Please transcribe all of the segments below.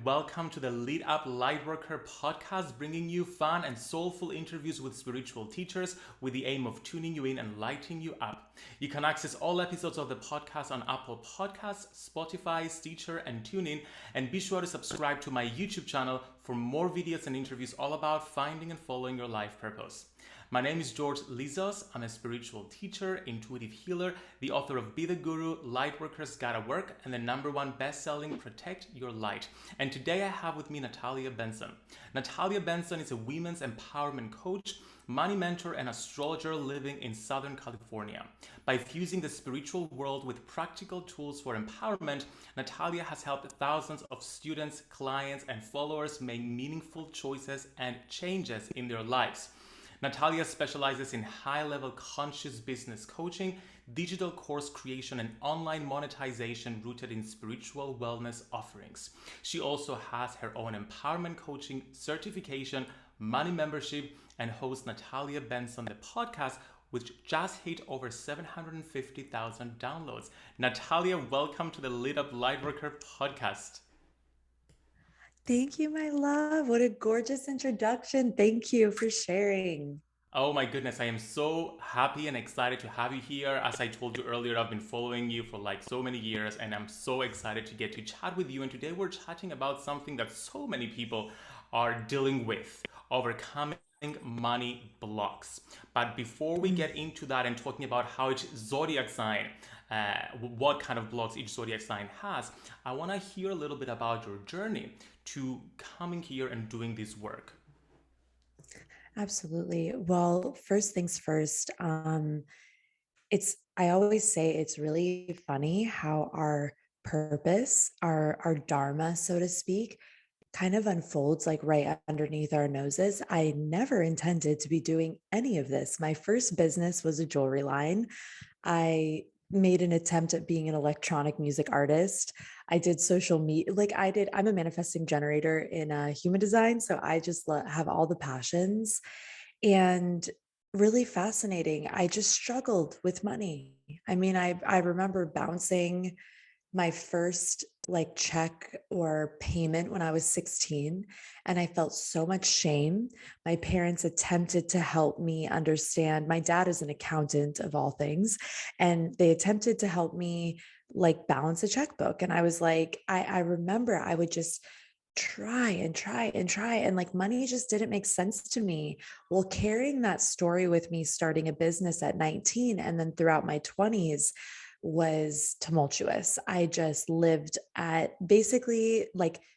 welcome to the Lit Up Lightworker Podcast, bringing you fun and soulful interviews with spiritual teachers with the aim of tuning you in and lighting you up. You can access all episodes of the podcast on Apple Podcasts, Spotify, Stitcher, and TuneIn, and be sure to subscribe to my YouTube channel for more videos and interviews all about finding and following your life purpose. My name is George Lizos. I'm a spiritual teacher, intuitive healer, the author of Be the Guru, Lightworkers Gotta Work, and the #1 best-selling Protect Your Light. And today I have with me Natalia Benson. Natalia Benson is a women's empowerment coach, money mentor, and astrologer living in Southern California. By fusing the spiritual world with practical tools for empowerment, Natalia has helped thousands of students, clients, and followers make meaningful choices and changes in their lives. Natalia specializes in high-level conscious business coaching, digital course creation, and online monetization rooted in spiritual wellness offerings. She also has her own empowerment coaching certification, money membership, and hosts Natalia Benson, the podcast, which just hit over 750,000 downloads. Natalia, welcome to the Lit Up Lightworker Podcast. Thank you, my love. What a gorgeous introduction. Thank you for sharing. Oh my goodness, I am so happy and excited to have you here. As I told you earlier, I've been following you for like so many years, and I'm so excited to get to chat with you. And today we're chatting about something that so many people are dealing with: overcoming money blocks. But before we get into that and talking about how each zodiac sign, what kind of blocks each zodiac sign has, I want to hear a little bit about your journey to coming here and doing this work. Absolutely. Well, first things first, I always say it's really funny how our purpose, our dharma, so to speak, kind of unfolds like right underneath our noses. I never intended to be doing any of this. My first business was a jewelry line. I made an attempt at being an electronic music artist. I did social media, I'm a manifesting generator in human design. So I just have all the passions, and really fascinating. I just struggled with money. I mean, I remember bouncing my first check or payment when I was 16, and I felt so much shame. My parents attempted to help me understand. My dad is an accountant of all things, and they attempted to help me balance a checkbook. And I was I remember I would just try and try and try, and money just didn't make sense to me. Well, carrying that story with me, starting a business at 19 and then throughout my 20s, was tumultuous. I just lived at basically,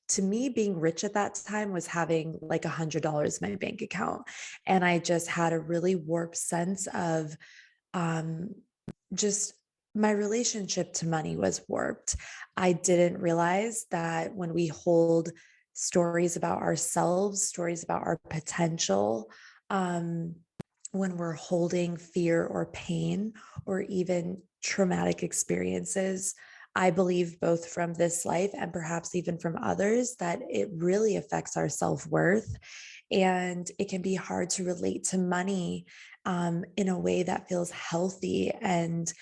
to me, being rich at that time was having $100 in my bank account. And I just had a really warped sense of just my relationship to money was warped. I didn't realize that when we hold stories about ourselves, stories about our potential, when we're holding fear or pain or even traumatic experiences, I believe both from this life and perhaps even from others, that it really affects our self-worth. And it can be hard to relate to money in a way that feels healthy and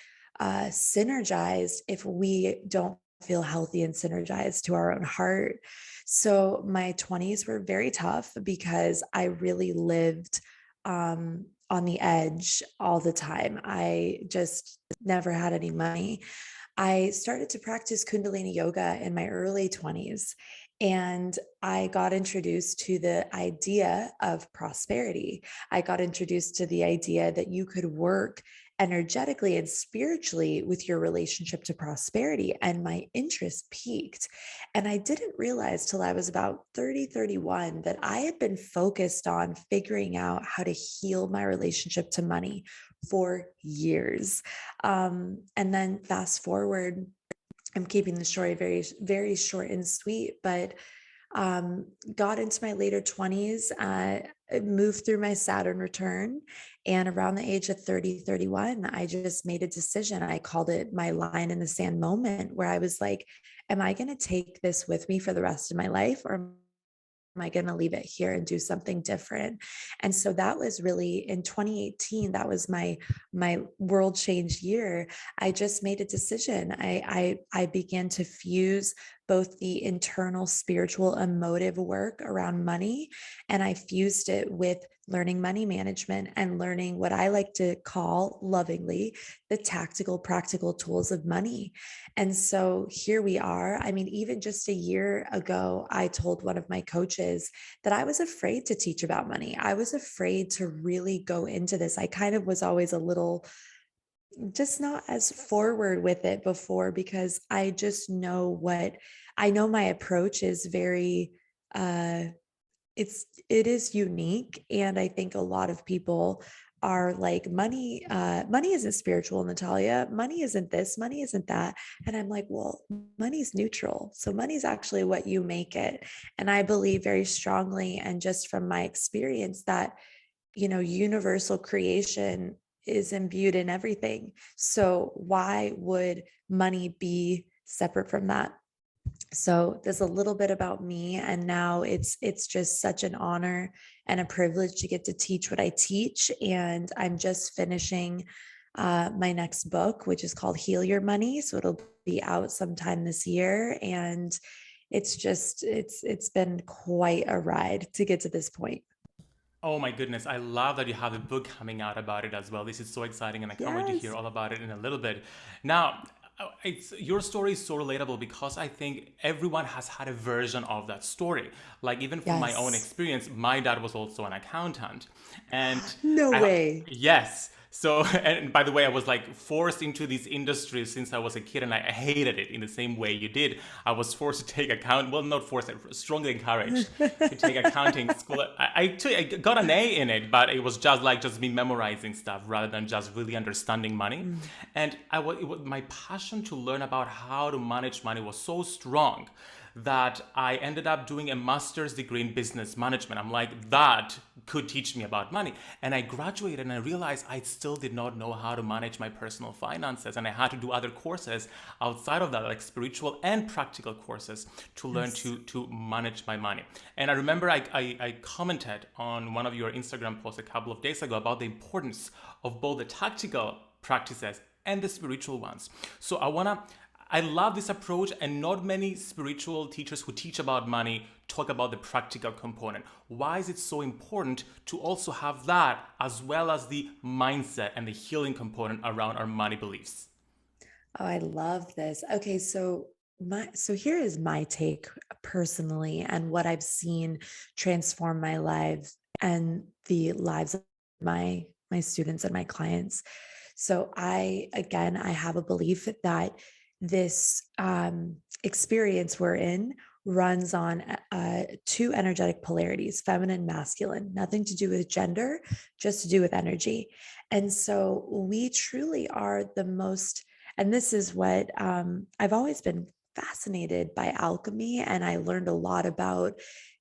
synergized if we don't feel healthy and synergized to our own heart. So my 20s were very tough because I really lived on the edge all the time. I just never had any money. I started to practice Kundalini yoga in my early 20s, and I got introduced to the idea of prosperity. I got introduced to the idea that you could work energetically and spiritually with your relationship to prosperity, and my interest peaked. And I didn't realize till I was about 30, 31 that I had been focused on figuring out how to heal my relationship to money for years. And then fast forward, I'm keeping the story very, very short and sweet, but got into my later 20s, moved through my Saturn return. And around the age of 30, 31, I just made a decision. I called it my line in the sand moment, where I was like, am I going to take this with me for the rest of my life, or am I going to leave it here and do something different? And so that was really in 2018. That was my world change year. I just made a decision. I began to fuse both the internal spiritual emotive work around money, and I fused it with learning money management and learning what I like to call lovingly the tactical, practical tools of money. And so here we are. I mean, even just a year ago, I told one of my coaches that I was afraid to teach about money. I was afraid to really go into this. I kind of was always a little just not as forward with it before because I just know what I know my approach is very it is unique, and I think a lot of people are like money isn't spiritual, Natalia. Money isn't this, money isn't that. And I'm like, well, money's neutral. So money's actually what you make it. And I believe very strongly, and just from my experience, that universal creation is imbued in everything. So why would money be separate from that? So there's a little bit about me, and now it's just such an honor and a privilege to get to teach what I teach. And I'm just finishing my next book, which is called Heal Your Money. So it'll be out sometime this year, and it's been quite a ride to get to this point. Oh my goodness, I love that you have a book coming out about it as well. This is so exciting, and I can't wait to hear Yes. all about it in a little bit. Now, your story is so relatable because I think everyone has had a version of that story. Like, even from my own Yes. experience, my dad was also an accountant. And No I, way. yes. So, and by the way, I was like forced into this industry since I was a kid, and I hated it in the same way you did. I was forced to take well, not forced, strongly encouraged to take accounting school. I got an A in it, but it was just me memorizing stuff rather than just really understanding money. Mm. And my passion to learn about how to manage money was so strong that I ended up doing a master's degree in business management. I'm like, that could teach me about money. And I graduated and I realized I still did not know how to manage my personal finances. And I had to do other courses outside of that, like spiritual and practical courses, to learn Yes. to manage my money. And I remember I commented on one of your Instagram posts a couple of days ago about the importance of both the tactical practices and the spiritual ones. So I love this approach, and not many spiritual teachers who teach about money talk about the practical component. Why is it so important to also have that as well as the mindset and the healing component around our money beliefs? Oh, I love this. Okay, so here is my take personally, and what I've seen transform my life and the lives of my students and my clients. So I have a belief that this experience we're in runs on two energetic polarities, feminine and masculine, nothing to do with gender, just to do with energy. And so we truly are the most, and this is what I've always been fascinated by alchemy. And I learned a lot about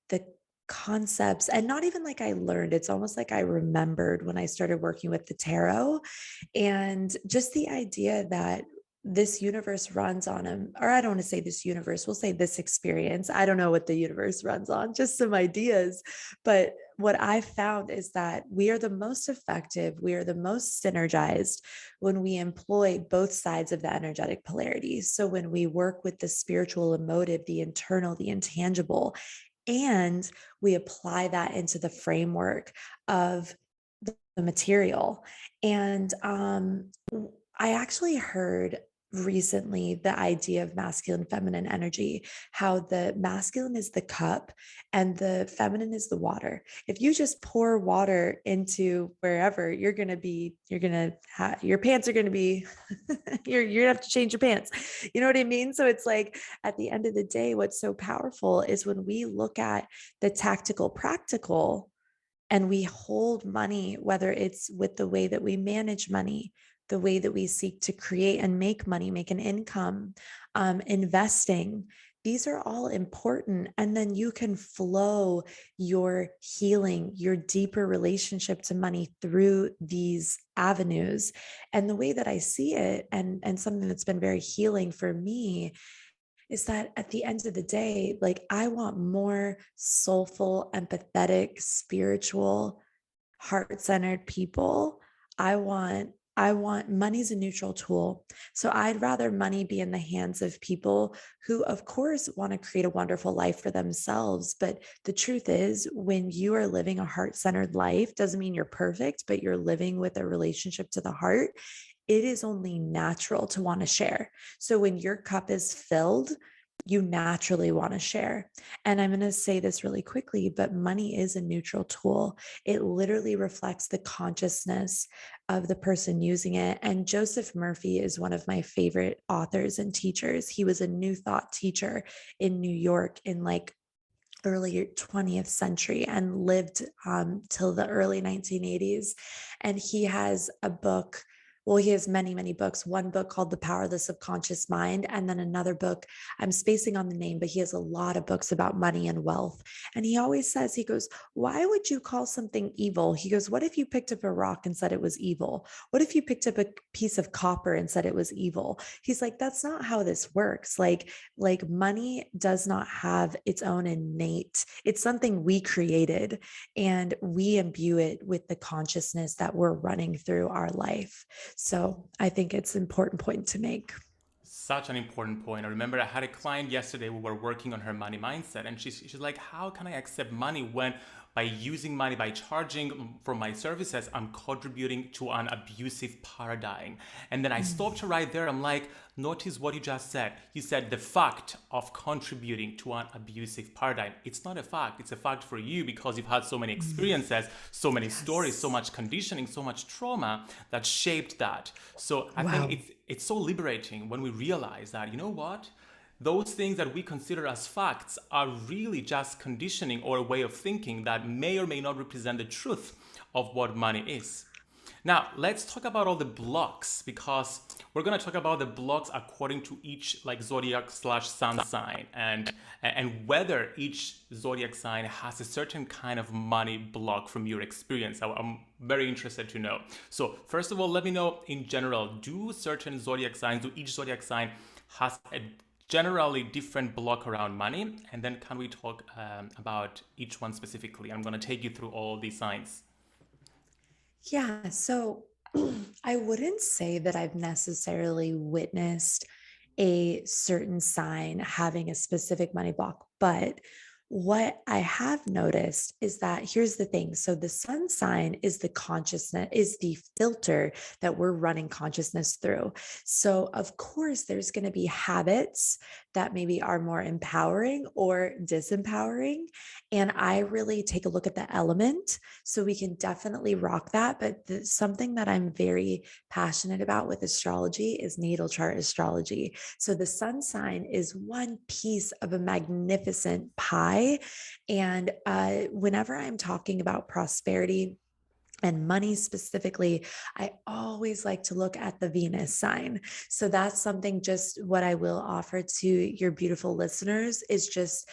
the concepts, and not even like I learned, it's almost like I remembered when I started working with the tarot, and just the idea that this universe runs on them, or I don't want to say this universe, we'll say this experience. I don't know what the universe runs on, just some ideas. But what I've found is that we are the most effective, we are the most synergized when we employ both sides of the energetic polarity. So when we work with the spiritual, emotive, the internal, the intangible, and we apply that into the framework of the material. And I actually heard recently the idea of masculine feminine energy, how the masculine is the cup and the feminine is the water. If you just pour water into wherever, your pants are going to be you're going to have to change your pants. You know what I mean? So it's like, at the end of the day, what's so powerful is when we look at the tactical practical, and we hold money, whether it's with the way that we manage money, the way that we seek to create and make money, make an income, investing. These are all important. And then you can flow your healing, your deeper relationship to money through these avenues. And the way that I see it, and something that's been very healing for me, is that at the end of the day, like, I want more soulful, empathetic, spiritual, heart centered people. I want I want money's a neutral tool. So I'd rather money be in the hands of people who, of course, want to create a wonderful life for themselves. But the truth is, when you are living a heart-centered life, doesn't mean you're perfect, but you're living with a relationship to the heart. It is only natural to want to share. So when your cup is filled, you naturally want to share. And I'm going to say this really quickly, but money is a neutral tool. It literally reflects the consciousness of the person using it. And Joseph Murphy is one of my favorite authors and teachers. He was a New Thought teacher in New York in like early 20th century and lived till the early 1980s. And he has a book. Well, he has many, many books. One book called The Power of the Subconscious Mind, and then another book, I'm spacing on the name, but he has a lot of books about money and wealth. And he always says, he goes, why would you call something evil? He goes, what if you picked up a rock and said it was evil? What if you picked up a piece of copper and said it was evil? He's like, that's not how this works. Like money does not have its own innate, it's something we created, and we imbue it with the consciousness that we're running through our life. So I think it's an important point to make. Such an important point. I remember I had a client yesterday. We were working on her money mindset, and she's like, how can I accept money when by using money, by charging for my services, I'm contributing to an abusive paradigm? And then I stopped her right there. I'm like, notice what you just said. You said the fact of contributing to an abusive paradigm. It's not a fact. It's a fact for you because you've had so many experiences, so many stories, so much conditioning, so much trauma that shaped that. So I think it's so liberating when we realize that, you know what? Those things that we consider as facts are really just conditioning or a way of thinking that may or may not represent the truth of what money is. Now, let's talk about all the blocks, because we're going to talk about the blocks according to each like zodiac/sun sign, and whether each zodiac sign has a certain kind of money block from your experience. I'm very interested to know. So first of all, let me know in general, do each zodiac sign has a generally different block around money? And then can we talk about each one specifically? I'm going to take you through all these signs. Yeah. So I wouldn't say that I've necessarily witnessed a certain sign having a specific money block, but what I have noticed is that here's the thing. So the sun sign is the consciousness, is the filter that we're running consciousness through. So of course, there's going to be habits that maybe are more empowering or disempowering. And I really take a look at the element. So we can definitely rock that. But something that I'm very passionate about with astrology is natal chart astrology. So the sun sign is one piece of a magnificent pie. And whenever I'm talking about prosperity and money specifically, I always like to look at the Venus sign. So that's something, just what I will offer to your beautiful listeners is just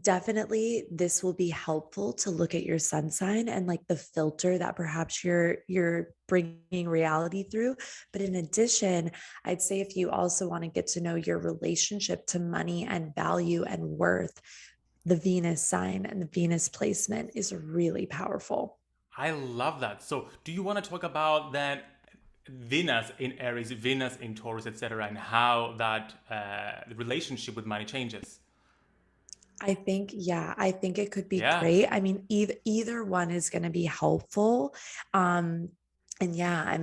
definitely this will be helpful to look at your sun sign and like the filter that perhaps you're bringing reality through. But in addition, I'd say if you also want to get to know your relationship to money and value and worth, the Venus sign and the Venus placement is really powerful. I love that. So do you want to talk about that Venus in Aries, Venus in Taurus, etc., and how that relationship with money changes? I think it could be Yeah. great. I mean, either one is going to be helpful. Um, and yeah,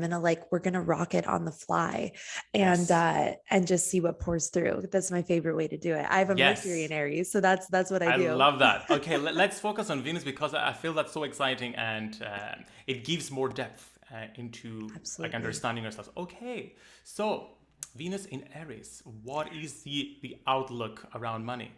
we're gonna rock it on the fly Yes. and just see what pours through. That's my favorite way to do it. I have a Mercury in Yes. Aries, so that's what I I do. love that. Okay, let's focus on Venus because I feel that's so exciting, and it gives more depth into like Absolutely. understanding ourselves. Okay, so Venus in Aries, what is the outlook around money?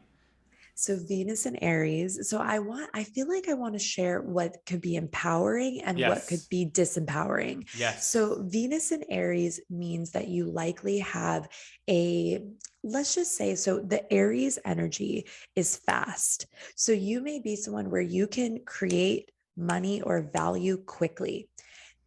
So Venus and Aries. So I feel like I want to share what could be empowering and what could Yes. be disempowering. Yes. So Venus and Aries means that you likely have a, let's just say, so the Aries energy is fast. So you may be someone where you can create money or value quickly.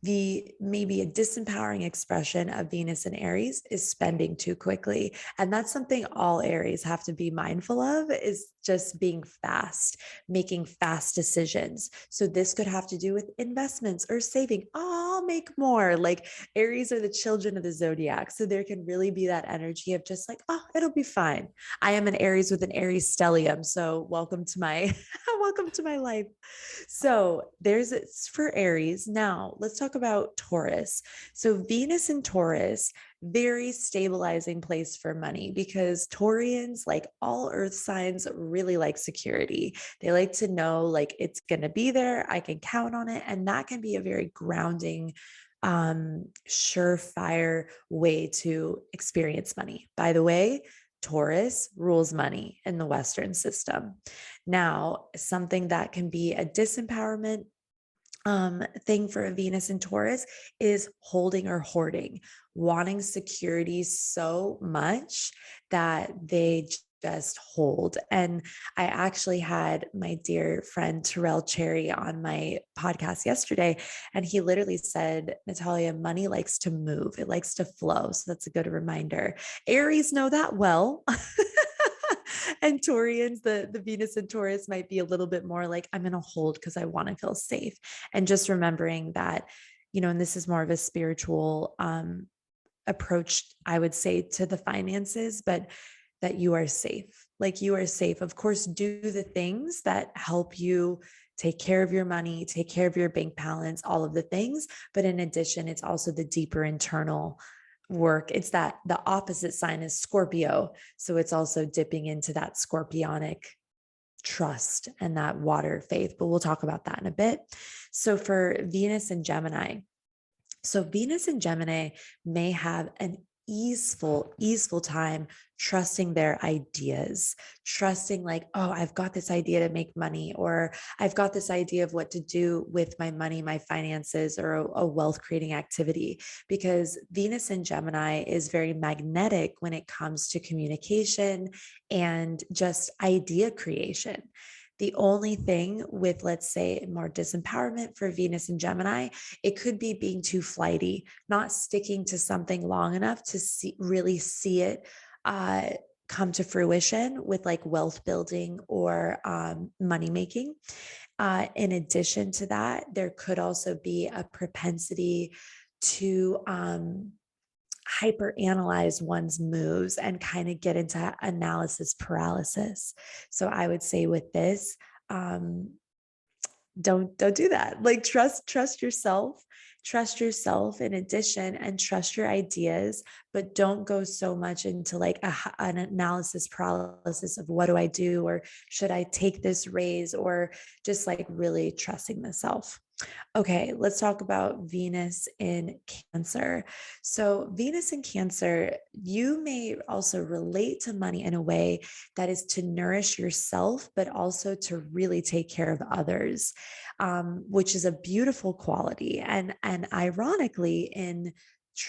maybe a disempowering expression of Venus and Aries is spending too quickly. And that's something all Aries have to be mindful of, is just being fast, making fast decisions. So this could have to do with investments or saving. Oh, I'll make more. Like Aries are the children of the zodiac. So there can really be that energy of just like, oh, it'll be fine. I am an Aries with an Aries stellium. So welcome to my welcome to my life. So there's it's for Aries. Now let's talk about Taurus. So Venus in Taurus, very stabilizing place for money, because Taurians, like all earth signs, really like security. They like to know like it's going to be there, I can count on it. And that can be a very grounding, surefire way to experience money. By the way, Taurus rules money in the Western system. Now, something that can be a disempowerment thing for a Venus and Taurus is holding or hoarding, wanting security so much that they just hold. And I actually had my dear friend Terrell Cherry on my podcast yesterday, and he literally said, Natalia, money likes to move, it likes to flow. So that's a good reminder. Aries know that well. And Taurians, the Venus and Taurus might be a little bit more like, I'm going to hold because I want to feel safe. And just remembering that, and this is more of a spiritual approach, I would say, to the finances, but that you are safe. Like you are safe. Of course, do the things that help you take care of your money, take care of your bank balance, all of the things. But in addition, it's also the deeper internal work. It's that the opposite sign is Scorpio. So it's also dipping into that scorpionic trust and that water faith, but we'll talk about that in a bit. So for Venus and Gemini, Venus and Gemini may have an easeful time trusting their ideas, trusting like, oh, I've got this idea to make money, or I've got this idea of what to do with my money, my finances, or a wealth creating activity. Because Venus in Gemini is very magnetic when it comes to communication and just idea creation. The only thing with, let's say, more disempowerment for Venus and Gemini, it could be being too flighty, not sticking to something long enough to really see it come to fruition with like wealth building or money making. In addition to that, there could also be a propensity to hyper analyze one's moves and kind of get into analysis paralysis. So I would say with this, don't do that. Like trust yourself in addition, and trust your ideas, but don't go so much into like an analysis paralysis of what do I do, or should I take this raise, or just like really trusting the self. Okay, let's talk about Venus in Cancer. So, Venus in Cancer, you may also relate to money in a way that is to nourish yourself, but also to really take care of others, which is a beautiful quality. And ironically, in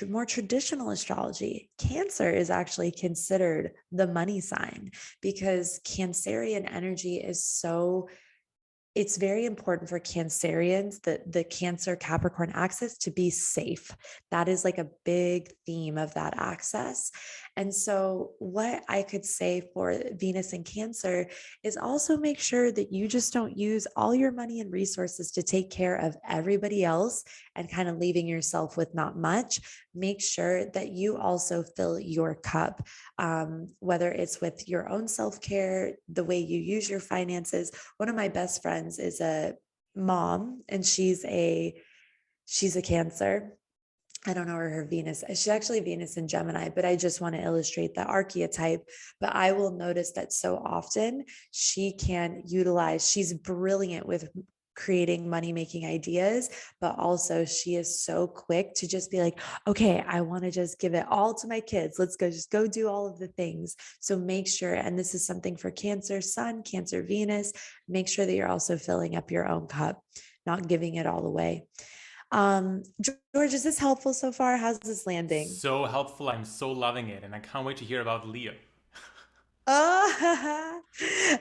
more traditional astrology, Cancer is actually considered the money sign, because Cancerian energy is so, it's very important for Cancerians, the Cancer Capricorn axis, to be safe. That is like a big theme of that axis. And so what I could say for Venus in Cancer is also make sure that you just don't use all your money and resources to take care of everybody else and kind of leaving yourself with not much. Make sure that you also fill your cup, whether it's with your own self-care, the way you use your finances. One of my best friends is a mom, and she's a Cancer. I don't know where her Venus, she's actually Venus in Gemini, but I just want to illustrate the archetype. But I will notice that so often she can utilize, she's brilliant with creating money making ideas, but also she is so quick to just be like, okay, I want to just give it all to my kids. Let's go, just go do all of the things. So make sure, and this is something for Cancer Sun, Cancer Venus, make sure that you're also filling up your own cup, not giving it all away. George, is this helpful so far? How's this landing? So helpful. I'm so loving it, and I can't wait to hear about Leo. Oh,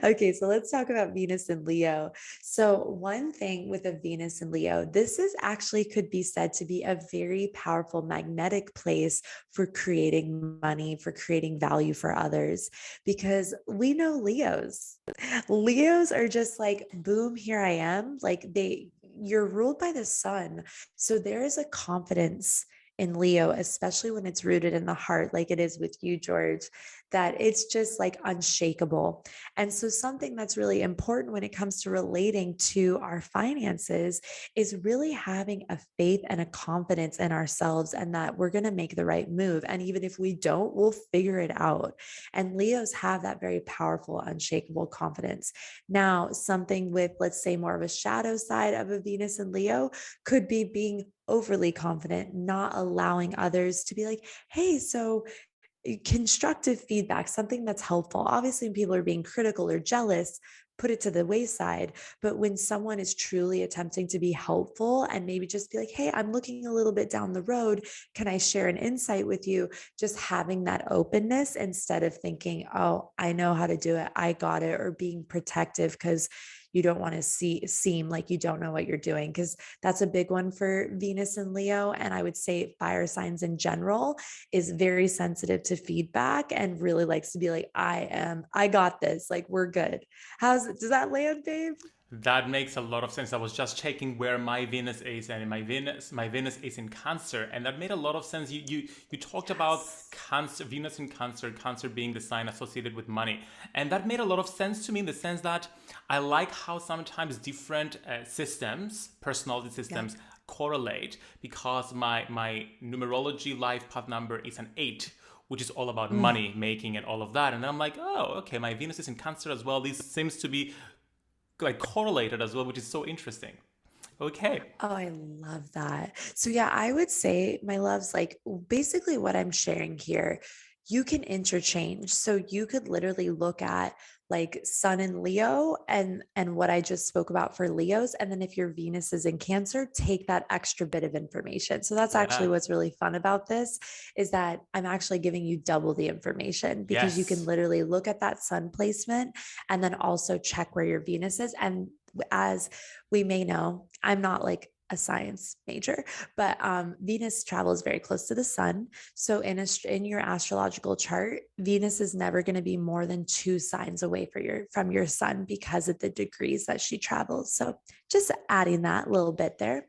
okay. So let's talk about Venus and Leo. So one thing with a Venus and Leo, this is actually could be said to be a very powerful magnetic place for creating money, for creating value for others, because we know Leos. Leos are just like, boom, here I am. Like you're ruled by the sun. So there is a confidence in Leo, especially when it's rooted in the heart, like it is with you, George, that it's just like unshakable. And so, something that's really important when it comes to relating to our finances is really having a faith and a confidence in ourselves and that we're going to make the right move. And even if we don't, we'll figure it out. And Leos have that very powerful, unshakable confidence. Now, something with, let's say, more of a shadow side of a Venus and Leo could be being overly confident, not allowing others to be like, hey, so constructive feedback, something that's helpful. Obviously, when people are being critical or jealous, put it to the wayside. But when someone is truly attempting to be helpful and maybe just be like, hey, I'm looking a little bit down the road. Can I share an insight with you? Just having that openness instead of thinking, oh, I know how to do it. I got it. Or being protective because you don't want to seem like you don't know what you're doing, because that's a big one for Venus and Leo. And I would say fire signs in general is very sensitive to feedback and really likes to be like, I got this, like we're good. Does that land, babe? That makes a lot of sense. I was just checking where my Venus is, and my Venus is in Cancer, and that made a lot of sense. You talked about Yes. Cancer, Venus in Cancer, Cancer being the sign associated with money, and that made a lot of sense to me in the sense that I like how sometimes different systems, personality Yeah. systems, correlate, because my numerology life path number is an 8, which is all about Mm. money making and all of that. And then I'm like, oh, okay, my Venus is in Cancer as well. This seems to be like correlated as well, which is so interesting. Okay. Oh, I love that. So, yeah, I would say, my loves, like basically what I'm sharing here, you can interchange. So, you could literally look at like Sun and Leo and what I just spoke about for Leos. And then if your Venus is in Cancer, take that extra bit of information. So, that's actually Yeah. what's really fun about this is that I'm actually giving you double the information because you can Yes. literally look at that Sun placement and then also check where your Venus is. And as we may know, I'm not like a science major, but Venus travels very close to the sun. So in your astrological chart, Venus is never going to be more than 2 signs away from your sun because of the degrees that she travels. So just adding that little bit there.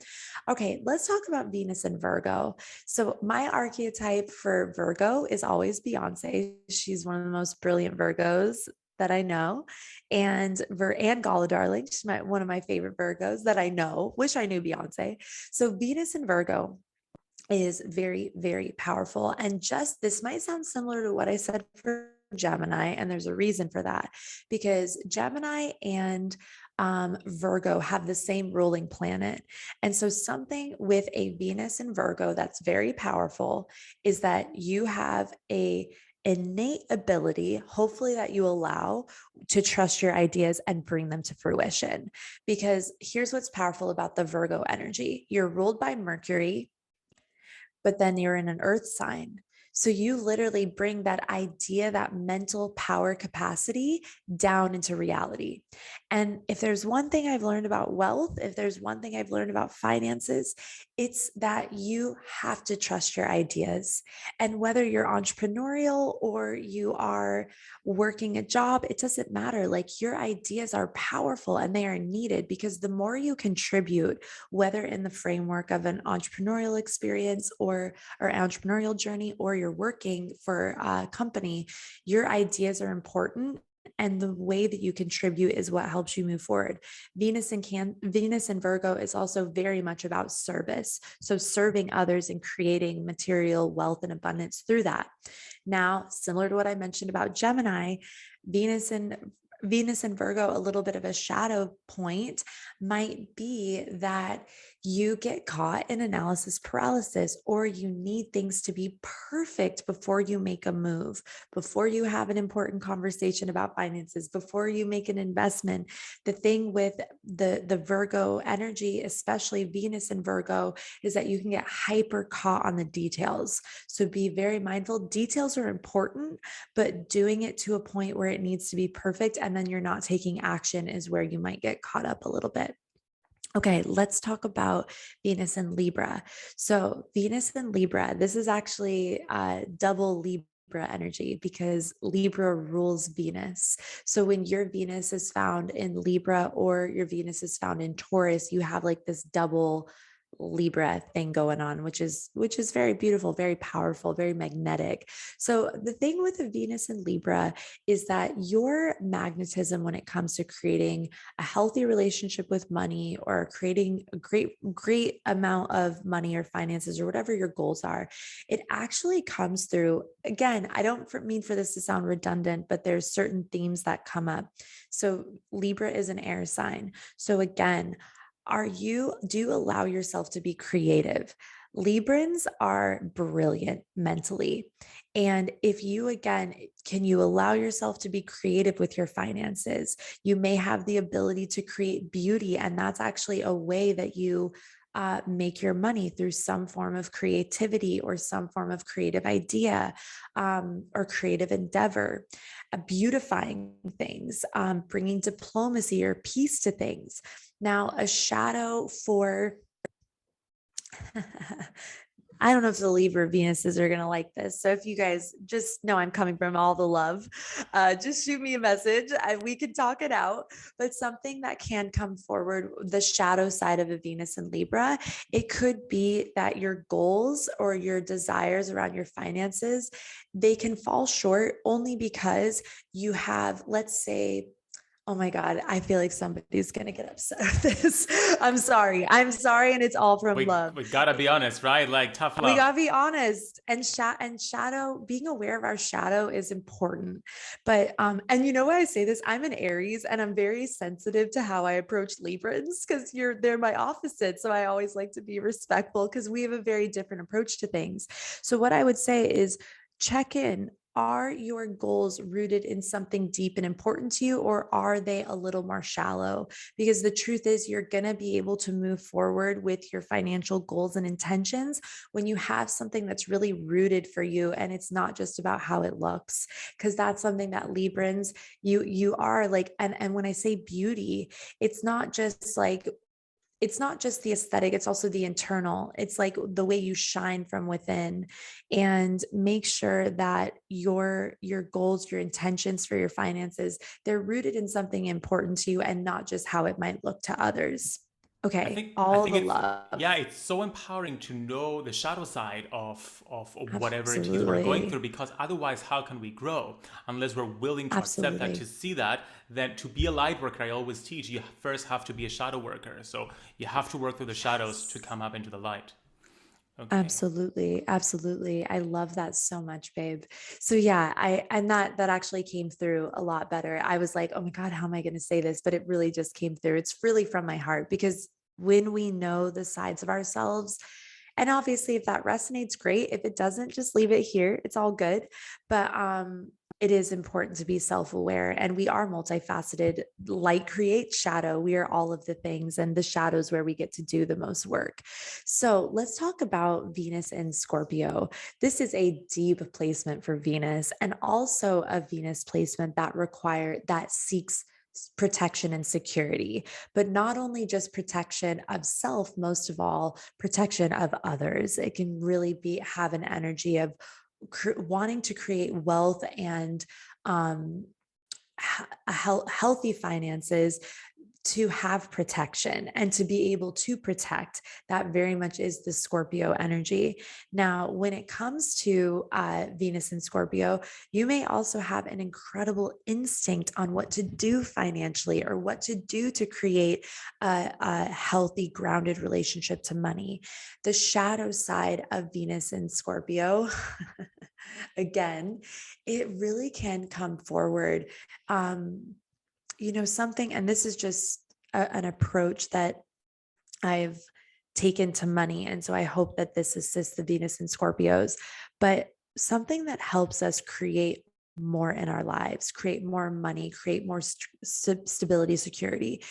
Okay, let's talk about Venus and Virgo. So my archetype for Virgo is always Beyonce. She's one of the most brilliant Virgos that I know, and Gala Darling. She's one of my favorite Virgos that I know. Wish I knew Beyonce. So Venus and Virgo is very, very powerful. And just this might sound similar to what I said for Gemini, and there's a reason for that because Gemini and Virgo have the same ruling planet. And so, something with a Venus and Virgo that's very powerful is that you have a innate ability, hopefully, that you allow to trust your ideas and bring them to fruition. Because here's what's powerful about the Virgo energy: you're ruled by Mercury, but then you're in an earth sign. So you literally bring that idea, that mental power capacity down into reality. And if there's one thing I've learned about wealth, if there's one thing I've learned about finances, it's that you have to trust your ideas. And whether you're entrepreneurial or you are working a job, it doesn't matter. Like your ideas are powerful and they are needed because the more you contribute, whether in the framework of an entrepreneurial experience or entrepreneurial journey, or you're working for a company, your ideas are important. And the way that you contribute is what helps you move forward. Venus and Virgo is also very much about service. So serving others and creating material wealth and abundance through that. Now, similar to what I mentioned about Gemini, Venus and Venus and Virgo, a little bit of a shadow point might be that you get caught in analysis paralysis, or you need things to be perfect before you make a move, before you have an important conversation about finances, before you make an investment. The thing with the Virgo energy, especially Venus and Virgo, is that you can get hyper caught on the details. So be very mindful. Details are important, but doing it to a point where it needs to be perfect and then you're not taking action is where you might get caught up a little bit. Okay, let's talk about Venus and Libra. So, Venus and Libra, this is actually double Libra energy because Libra rules Venus. So, when your Venus is found in Libra or your Venus is found in Taurus, you have like this double Libra thing going on, which is very beautiful, very powerful, very magnetic. So the thing with the Venus and Libra is that your magnetism when it comes to creating a healthy relationship with money, or creating a great amount of money or finances or whatever your goals are, it actually comes through. Again, I don't mean for this to sound redundant, but there's certain themes that come up. So Libra is an air sign. So again, do you allow yourself to be creative? Librans are brilliant mentally. And if you, again, can you allow yourself to be creative with your finances? You may have the ability to create beauty. And that's actually a way that you make your money, through some form of creativity or some form of creative idea, or creative endeavor, beautifying things, bringing diplomacy or peace to things. Now, a shadow for, I don't know if the Libra Venuses are going to like this. So if you guys just know I'm coming from all the love, just shoot me a message. We could talk it out. But something that can come forward, the shadow side of a Venus and Libra, it could be that your goals or your desires around your finances, they can fall short only because you have, let's say, oh my God, I feel like somebody's going to get upset with this. I'm sorry. And it's all from love. We gotta be honest, right? Like tough love. We gotta be honest. And shadow, being aware of our shadow is important. But and you know why I say this? I'm an Aries and I'm very sensitive to how I approach Librans because they're my opposite. So I always like to be respectful because we have a very different approach to things. So what I would say is check in. Are your goals rooted in something deep and important to you, or are they a little more shallow? Because the truth is, you're going to be able to move forward with your financial goals and intentions when you have something that's really rooted for you, and it's not just about how it looks. Because that's something that Librans, you are like, and when I say beauty, it's not just the aesthetic, it's also the internal. It's like the way you shine from within. And make sure that your goals, your intentions for your finances, they're rooted in something important to you and not just how it might look to others. I Okay, think I all think the it's love. yeah, it's so empowering to know the shadow side of whatever it is we're going through, Absolutely. because otherwise how can we grow unless we're willing to accept that, to Absolutely. see that. Then to be a light worker, I always teach you first have to be a shadow worker. So you have to work through the shadows to Yes. come up into the light. Okay. Absolutely. Absolutely. I love that so much, babe. So yeah, and that actually came through a lot better. I was like, oh my God, how am I going to say this? But it really just came through. It's really from my heart, because when we know the sides of ourselves, and obviously if that resonates, great. If it doesn't, just leave it here. It's all good. But it is important to be self-aware, and we are multifaceted. Light creates shadow. We are all of the things, and the shadows where we get to do the most work. So let's talk about Venus in Scorpio. This is a deep placement for Venus, and also a Venus placement that seeks protection and security, but not only just protection of self, most of all, protection of others. It can really have an energy of wanting to create wealth and um, healthy finances, to have protection and to be able to protect. That very much is the Scorpio energy. Now, when it comes to Venus and Scorpio, you may also have an incredible instinct on what to do financially, or what to do to create a healthy, grounded relationship to money. The shadow side of Venus and Scorpio, again, it really can come forward. something, and this is just an approach that I've taken to money. And so I hope that this assists the Venus and Scorpios, but something that helps us create more in our lives, create more money, create more stability, security,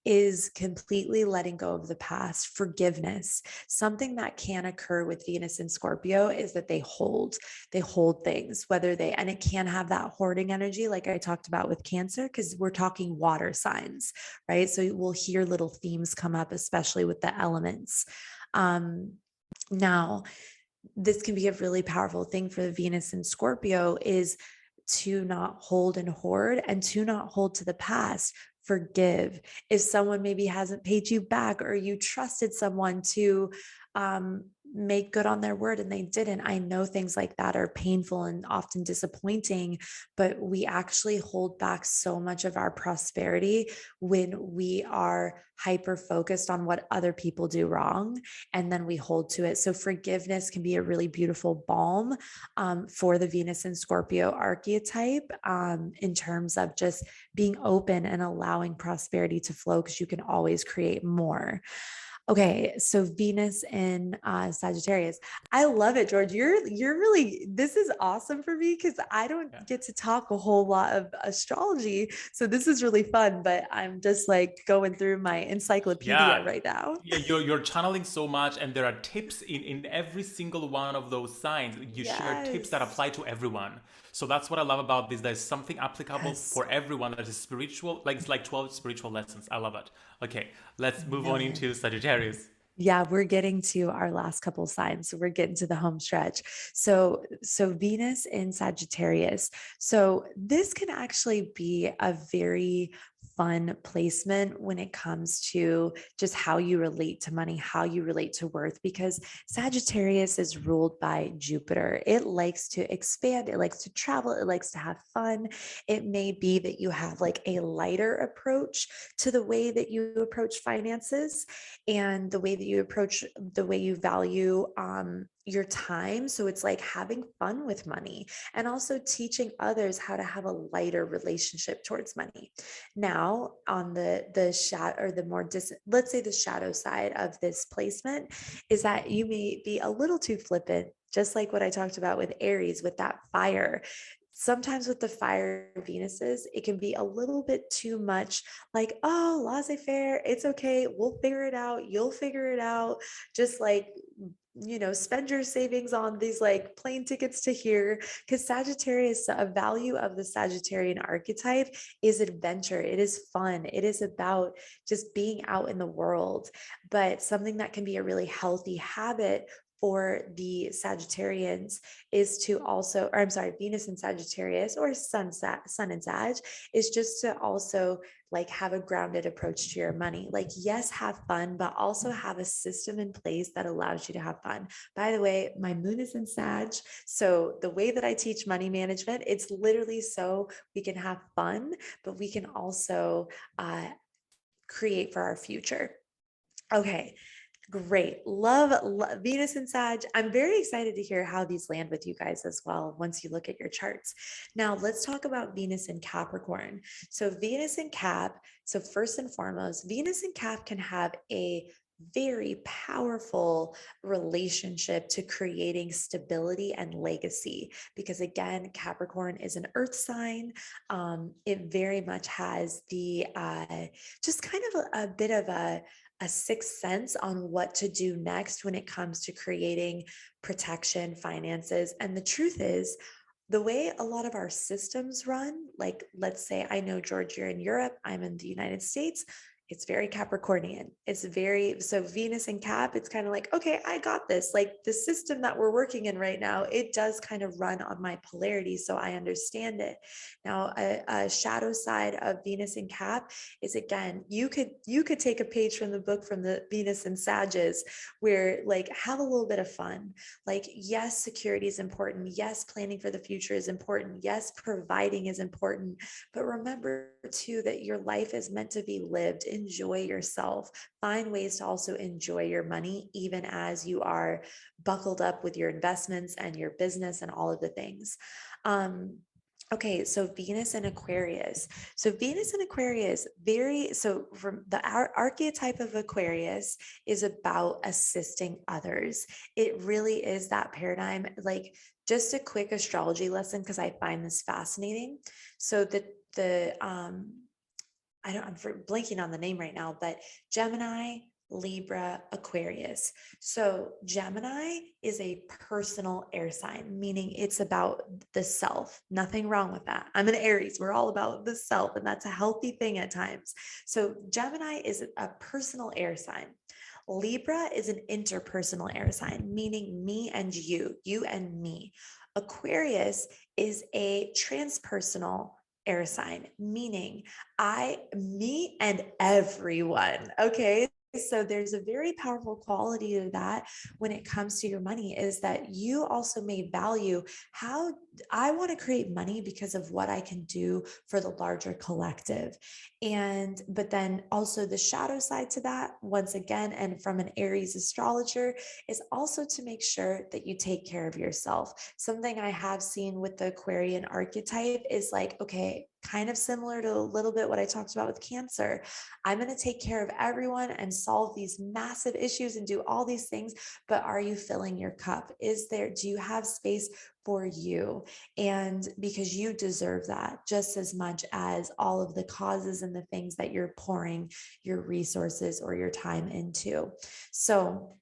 is completely letting go of the past, forgiveness. Something that can occur with Venus and Scorpio is that they hold things, and it can have that hoarding energy, like I talked about with Cancer, because we're talking water signs, right? So we'll hear little themes come up, especially with the elements. Now, this can be a really powerful thing for the Venus and Scorpio, is to not hold and hoard, and to not hold to the past. Forgive. If someone maybe hasn't paid you back, or you trusted someone to make good on their word and they didn't. I know things like that are painful and often disappointing, but we actually hold back so much of our prosperity when we are hyper focused on what other people do wrong, and then we hold to it. So forgiveness can be a really beautiful balm for the Venus and Scorpio archetype, in terms of just being open and allowing prosperity to flow, because you can always create more. Okay, so Venus in Sagittarius. I love it, George. You're really, this is awesome for me, because I don't get to talk a whole lot of astrology. So this is really fun, but I'm just like going through my encyclopedia right now. Yeah, you're channeling so much, and there are tips in every single one of those signs. You share tips that apply to everyone. So that's what I love about this. There's something applicable for everyone that is spiritual. Like, it's like 12 spiritual lessons. I love it. Okay, let's move on into Sagittarius. Yeah, we're getting to our last couple signs. So we're getting to the home stretch. So Venus in Sagittarius. So this can actually be a very fun placement when it comes to just how you relate to money, how you relate to worth, because Sagittarius is ruled by Jupiter. It likes to expand, it likes to travel, it likes to have fun. It may be that you have like a lighter approach to the way that you approach finances, and the way that you approach, the way you value your time. So it's like having fun with money, and also teaching others how to have a lighter relationship towards money. Now, on the shadow, or the more let's say the shadow side of this placement, is that you may be a little too flippant, just like what I talked about with Aries, with that fire. Sometimes with the fire Venuses, it can be a little bit too much, like, oh, laissez-faire, it's okay, we'll figure it out, you'll figure it out. Just like, spend your savings on these like plane tickets to here, because Sagittarius, a value of the Sagittarian archetype is adventure. It is fun. It is about just being out in the world. But something that can be a really healthy habit for the Sagittarians is to also, or I'm sorry, Venus in Sagittarius, or Sun in Sag, is just to also like have a grounded approach to your money. Like, yes, have fun, but also have a system in place that allows you to have fun. By the way, my moon is in Sag. So the way that I teach money management, it's literally so we can have fun, but we can also create for our future. Okay. Great. Love Venus and Sag. I'm very excited to hear how these land with you guys as well once you look at your charts. Now, let's talk about Venus and Capricorn. So Venus and Cap. So first and foremost, Venus and Cap can have a very powerful relationship to creating stability and legacy, because again, Capricorn is an earth sign. It very much has the just kind of a bit of a sixth sense on what to do next when it comes to creating protection, finances. And the truth is, the way a lot of our systems run, like let's say, I know, George, you're in Europe, I'm in the United States. It's very Capricornian. It's very, so Venus and Cap, it's kind of like, okay, I got this. Like the system that we're working in right now, it does kind of run on my polarity. So I understand it. Now, a shadow side of Venus and Cap is, again, you could take a page from the book from the Venus and Sages, where like have a little bit of fun. Like, yes, security is important. Yes, planning for the future is important. Yes, providing is important. But remember too that your life is meant to be lived. Enjoy yourself. Find ways to also enjoy your money, even as you are buckled up with your investments and your business and all of the things. Okay, so Venus and Aquarius. So Venus and Aquarius, from the archetype of Aquarius is about assisting others. It really is that paradigm. Like, just a quick astrology lesson because I find this fascinating. So I'm blanking on the name right now, but Gemini, Libra, Aquarius. So Gemini is a personal air sign, meaning it's about the self. Nothing wrong with that. I'm an Aries. We're all about the self, and that's a healthy thing at times. So Gemini is a personal air sign. Libra is an interpersonal air sign, meaning me and you and me. Aquarius is a transpersonal air sign, meaning me, and everyone. Okay. So there's a very powerful quality to that when it comes to your money, is that you also may value how I want to create money because of what I can do for the larger collective. But then also the shadow side to that, once again, and from an Aries astrologer, is also to make sure that you take care of yourself. Something I have seen with the Aquarian archetype is like, okay, kind of similar to a little bit what I talked about with Cancer. I'm going to take care of everyone and solve these massive issues and do all these things. But are you filling your cup? Do you have space for you? And because you deserve that just as much as all of the causes and the things that you're pouring your resources or your time into. So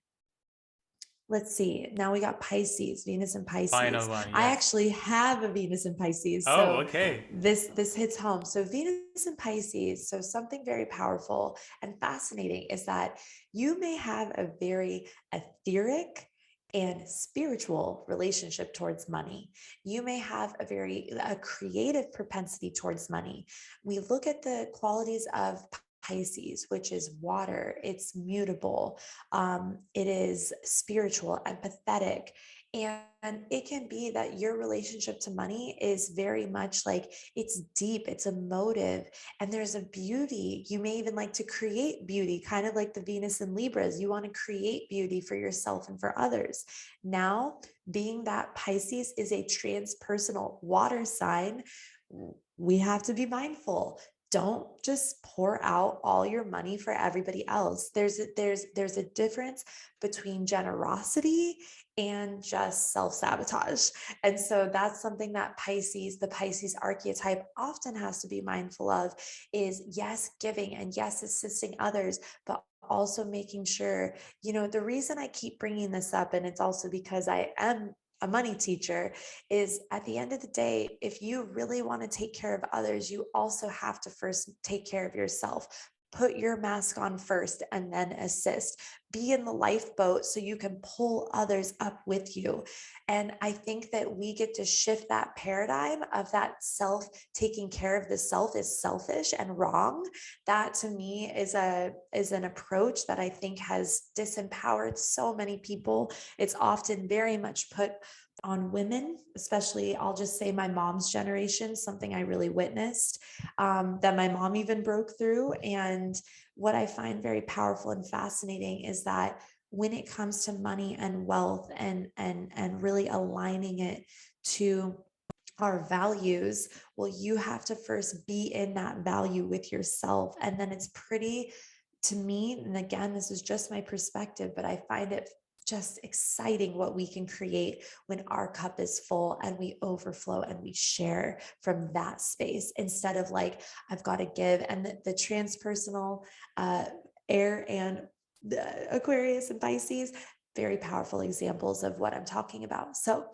let's see. Now we got Pisces, Venus and Pisces. Final one, I yes. actually have a Venus and Pisces. Oh, So okay. this hits home. So Venus and Pisces. So something very powerful and fascinating is that you may have a very etheric and spiritual relationship towards money. You may have a creative propensity towards money. We look at the qualities of Pisces, which is water, it's mutable, it is spiritual, empathetic. And it can be that your relationship to money is very much like it's deep, it's emotive, and there's a beauty. You may even like to create beauty, kind of like the Venus and Libras. You want to create beauty for yourself and for others. Now, being that Pisces is a transpersonal water sign, we have to be mindful. Don't just pour out all your money for everybody else. There's a difference between generosity and just self-sabotage. And so that's something that the Pisces archetype often has to be mindful of, is yes, giving, and yes, assisting others, but also making sure, the reason I keep bringing this up, and it's also because I am a money teacher, is at the end of the day, if you really want to take care of others, you also have to first take care of yourself. Put your mask on first and then assist. Be in the lifeboat so you can pull others up with you. And I think that we get to shift that paradigm of that self taking care of the self is selfish and wrong. That to me is an approach that I think has disempowered so many people. It's often very much put on women, especially I'll just say my mom's generation, something I really witnessed, that my mom even broke through. And what I find very powerful and fascinating is that when it comes to money and wealth and really aligning it to our values, well, you have to first be in that value with yourself. And then it's pretty, to me, and again, this is just my perspective, but I find it just exciting what we can create when our cup is full and we overflow and we share from that space, instead of like, I've got to give. And the transpersonal air and the Aquarius and Pisces, very powerful examples of what I'm talking about. So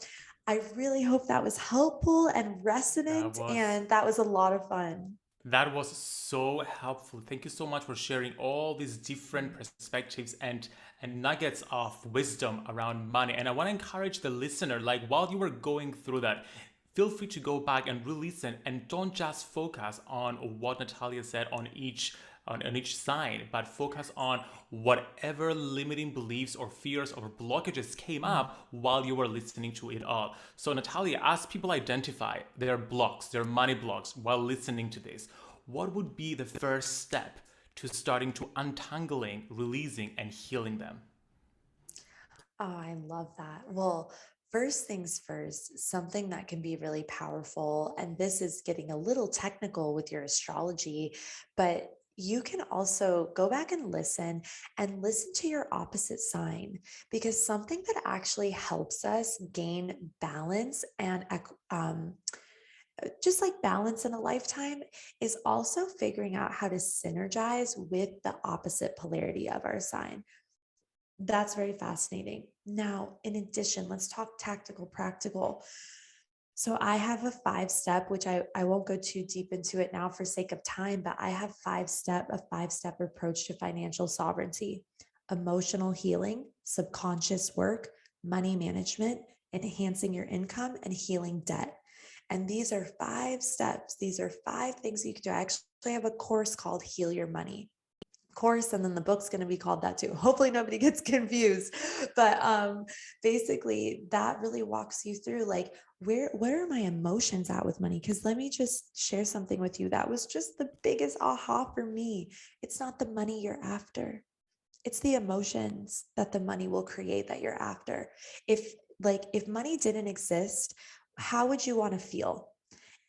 I really hope that was helpful and resonant, and that was a lot of fun. That was so helpful. Thank you so much for sharing all these different perspectives and nuggets of wisdom around money. And I want to encourage the listener, like while you were going through that, feel free to go back and re-listen, and don't just focus on what Natalia said on each sign, but focus on whatever limiting beliefs or fears or blockages came up while you were listening to it all. So Natalia, as people identify their blocks, their money blocks while listening to this, what would be the first step to starting to untangling, releasing, and healing them? Oh, I love that. Well, first things first, something that can be really powerful, and this is getting a little technical with your astrology, but you can also go back and listen to your opposite sign, because something that actually helps us gain balance and just like balance in a lifetime is also figuring out how to synergize with the opposite polarity of our sign. That's very fascinating. Now, in addition, let's talk tactical, practical. So I have a 5-step, which I won't go too deep into it now for sake of time, but I have a 5-step approach to financial sovereignty: emotional healing, subconscious work, money management, enhancing your income, and healing debt. And these are 5 steps. These are 5 things you can do. I actually have a course called Heal Your Money course, and then the book's going to be called that too. Hopefully nobody gets confused, but basically that really walks you through like where are my emotions at with money. Because let me just share something with you that was just the biggest aha for me. It's not the money you're after, it's the emotions that the money will create that you're after. If money didn't exist, how would you want to feel?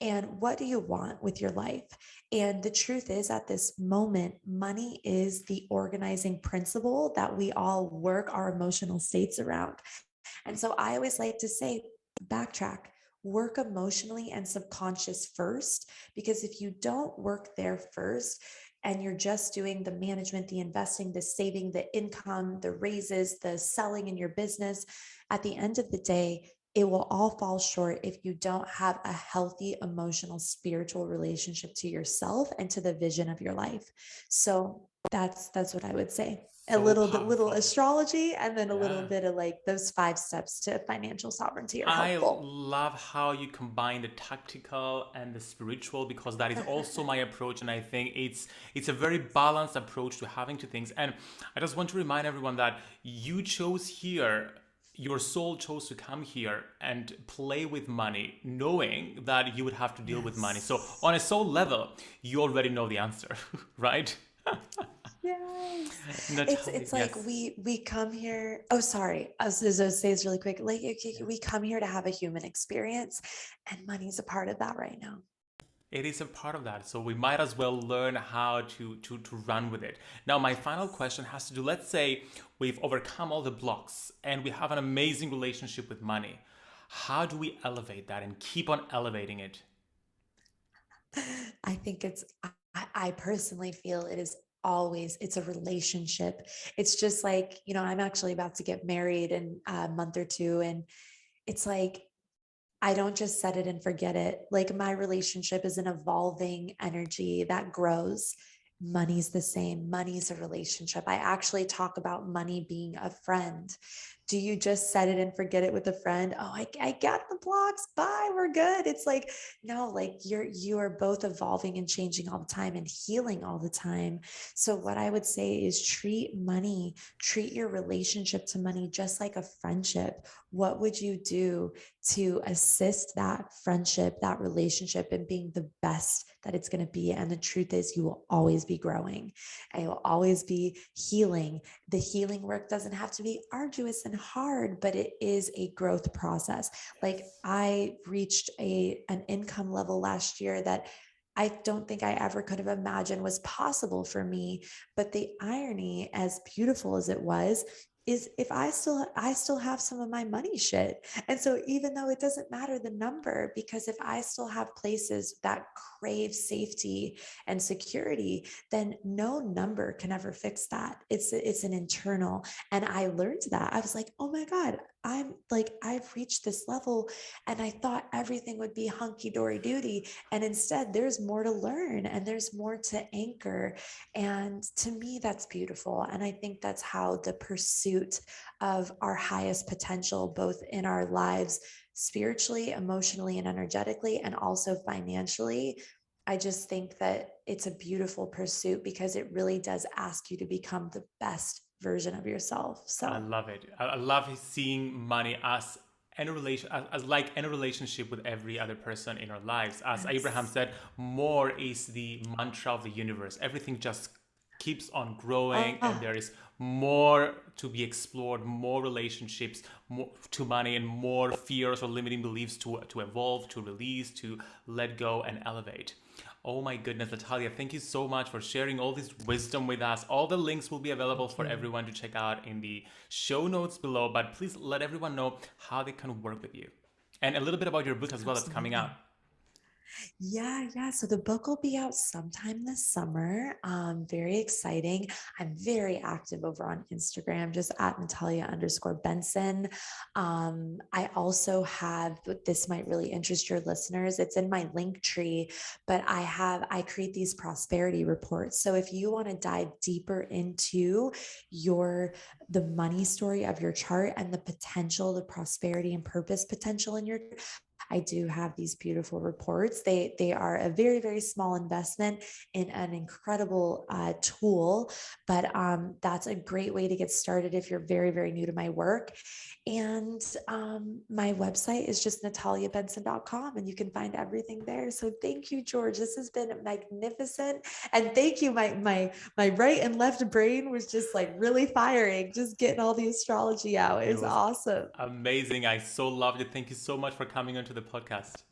And what do you want with your life? And the truth is, at this moment, money is the organizing principle that we all work our emotional states around. And so I always like to say, backtrack, work emotionally and subconscious first, because if you don't work there first, and you're just doing the management, the investing, the saving, the income, the raises, the selling in your business, at the end of the day, it will all fall short if you don't have a healthy emotional, spiritual relationship to yourself and to the vision of your life. So that's what I would say. A So little powerful. astrology, and then a little Yeah. bit of like those 5 steps to financial sovereignty are I helpful. love how you combine the tactical and the spiritual, because that is also my approach, and I think it's a very balanced approach to having to things. And I just want to remind everyone that you chose here, your soul chose to come here and play with money, knowing that you would have to deal with money. So Yes. on a soul level, you already know the answer, right? Yes. Natalia, It's like yes. we come here. Oh, sorry. I was going to say this really quick. Like Yeah. we come here to have a human experience, and money's a part of that right now. It is a part of that. So we might as well learn how to run with it. Now, my final question has to do, let's say we've overcome all the blocks and we have an amazing relationship with money. How do we elevate that and keep on elevating it? I think I personally feel it is always, it's a relationship. It's just like, I'm actually about to get married in a month or two. And it's like, I don't just set it and forget it. Like my relationship is an evolving energy that grows. Money's the same. Money's a relationship. I actually talk about money being a friend. Do you just set it and forget it with a friend? Oh, I got the blocks. Bye. We're good. It's like, no, like you are both evolving and changing all the time and healing all the time. So what I would say is treat your relationship to money just like a friendship. What would you do to assist that friendship, that relationship, in being the best that it's going to be? And the truth is, you will always be growing and you'll always be healing. The healing work doesn't have to be arduous and hard, but it is a growth process. Like I reached an income level last year that I don't think I ever could have imagined was possible for me. But the irony, as beautiful as it was, is if I still have some of my money shit. And so even though it doesn't matter the number, because if I still have places that crave safety and security, then no number can ever fix that. It's an internal. And I learned that. I was like, oh my God, I've reached this level and I thought everything would be hunky dory duty. And instead there's more to learn and there's more to anchor. And to me, that's beautiful. And I think that's how the pursuit of our highest potential, both in our lives, spiritually, emotionally, and energetically, and also financially, I just think that it's a beautiful pursuit because it really does ask you to become the best version of yourself. I So, love it. I love seeing money as any relation, as like any relationship with every other person in our lives. As Abraham yes. said, more is the mantra of the universe. Everything just keeps on growing, and Ah, there is more to be explored, more relationships, more to money, and more fears or limiting beliefs to evolve, to release, to let go and elevate. Oh my goodness, Natalia, thank you so much for sharing all this wisdom with us. All the links will be available thank for you. everyone to check out in the show notes below, but please let everyone know how they can work with you. And a little bit about your book as well that's coming out. Absolutely. Yeah. So the book will be out sometime this summer. Very exciting. I'm very active over on Instagram, just at Natalia_Benson. I also have, but this might really interest your listeners. It's in my link tree, but I create these prosperity reports. So if you want to dive deeper into the money story of your chart and the potential, the prosperity and purpose potential in your, I do have these beautiful reports. They are a very, very small investment in an incredible tool, but that's a great way to get started if you're very, very new to my work. And my website is just nataliabenson.com, and you can find everything there. So thank you, George. This has been magnificent, and thank you. My right and left brain was just like really firing, just getting all the astrology out. It It's was awesome. amazing. I so loved it. Thank you so much for coming onto the podcast.